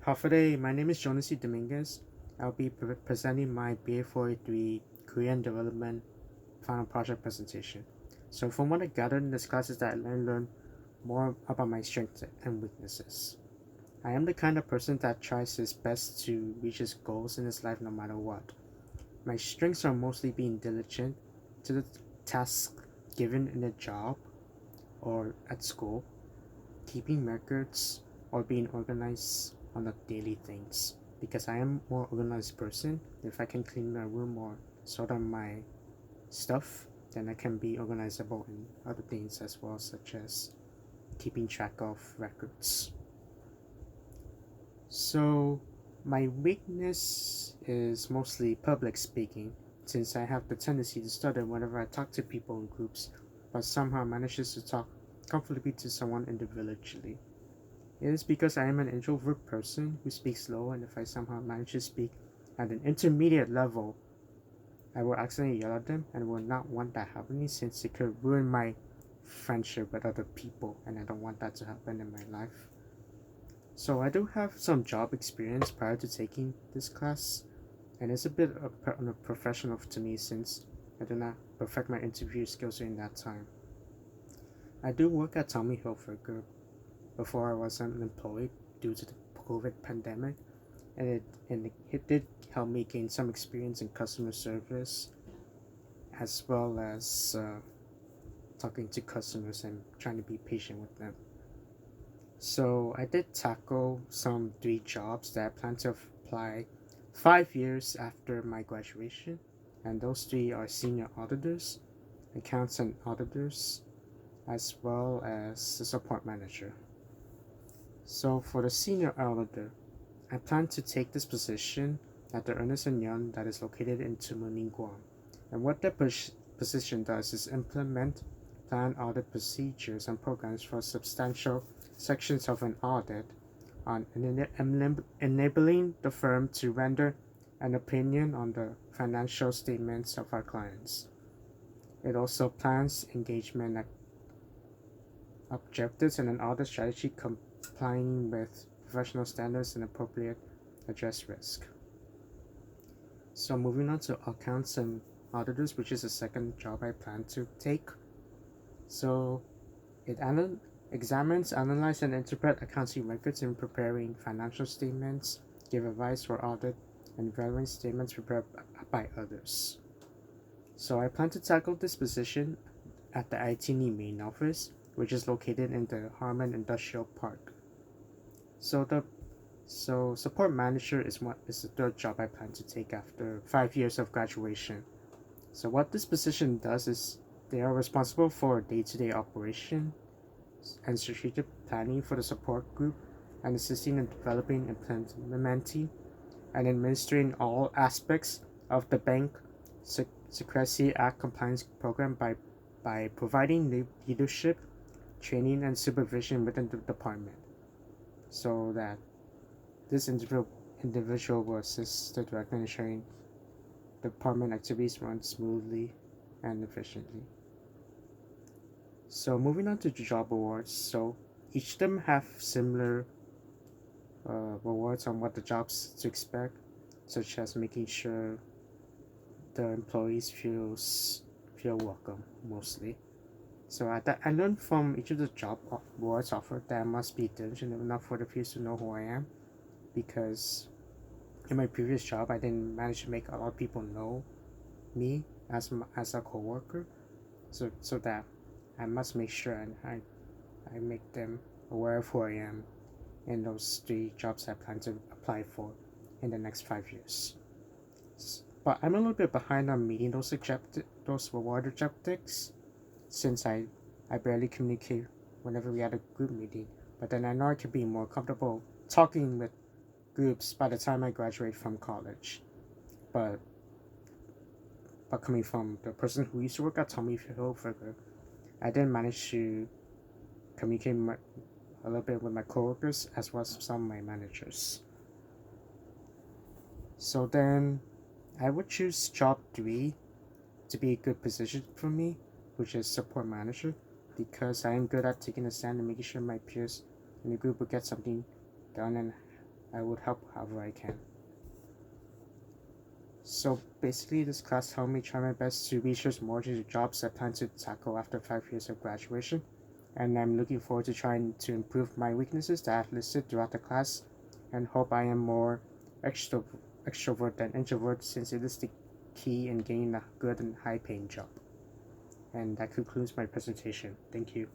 For today, my name is Jonassey Dominguez. I'll be presenting my BA483 Korean Development Final Project presentation. So from what I gathered in this class is that I learned more about my strengths and weaknesses. I am the kind of person that tries his best to reach his goals in his life no matter what. My strengths are mostly being diligent to the task given in a job or at school, keeping records, or being organized on the daily things. Because I am more organized person, if I can clean my room or sort out my stuff, then I can be organizable in other things as well, such as keeping track of records. So my weakness is mostly public speaking, since I have the tendency to stutter whenever I talk to people in groups, but somehow manages to talk comfortably to someone individually. It is because I am an introvert person who speaks slow, and if I somehow manage to speak at an intermediate level, I will accidentally yell at them and will not want that happening since it could ruin my friendship with other people, and I don't want that to happen in my life. So I do have some job experience prior to taking this class, and it's a bit professional to me since I did not perfect my interview skills during that time. I do work at Tommy Hilfiger before I was unemployed due to the COVID pandemic, and it did help me gain some experience in customer service as well as talking to customers and trying to be patient with them. So I did tackle some 3 jobs that I plan to apply 5 years after my graduation, and those 3 are senior auditors, accounts and auditors, as well as the support manager. So for the senior auditor, I plan to take this position at the Ernst & Young that is located in Tumuning, Guam. And what that position does is implement plan audit procedures and programs for substantial sections of an audit on enabling the firm to render an opinion on the financial statements of our clients. It also plans engagement objectives and an audit strategy complying with professional standards and appropriate address risk. So moving on to accounts and auditors, which is the second job I plan to take. So it examines, analyze, and interpret accounting records in preparing financial statements, give advice for audit, and evaluate statements prepared by others. So I plan to tackle this position at the ITNI main office, which is located in the Harmon Industrial Park. So support manager is the third job I plan to take after 5 years of graduation. So what this position does is they are responsible for day-to-day operation and strategic planning for the support group and assisting in developing, implementing, and administering all aspects of the Bank Secrecy Act compliance program by providing leadership, training, and supervision within the department, so that this individual will assist the director in ensuring department activities run smoothly and efficiently. So moving on to job awards, so each of them have similar awards on what the jobs to expect, such as making sure the employees feel welcome mostly. So I learned from each of the job awards offered that I must be diligent enough for the peers to know who I am, because in my previous job I didn't manage to make a lot of people know me as a coworker, so that I must make sure and I make them aware of who I am in those 3 jobs I plan to apply for in the next 5 years. But I'm a little bit behind on meeting those reward objectives, since I barely communicate whenever we had a group meeting. But then I know I could be more comfortable talking with groups by the time I graduate from college. But coming from the person who used to work at Tommy Hilfiger, I didn't manage to communicate a little bit with my coworkers as well as some of my managers. So then I would choose job 3 to be a good position for me, which is support manager, because I am good at taking a stand and making sure my peers in the group will get something done and I would help however I can. So basically, this class helped me try my best to research more into jobs I plan to tackle after 5 years of graduation, and I'm looking forward to trying to improve my weaknesses that I've listed throughout the class, and hope I am more extrovert than introvert, since it is the key in getting a good and high-paying job. And that concludes my presentation. Thank you.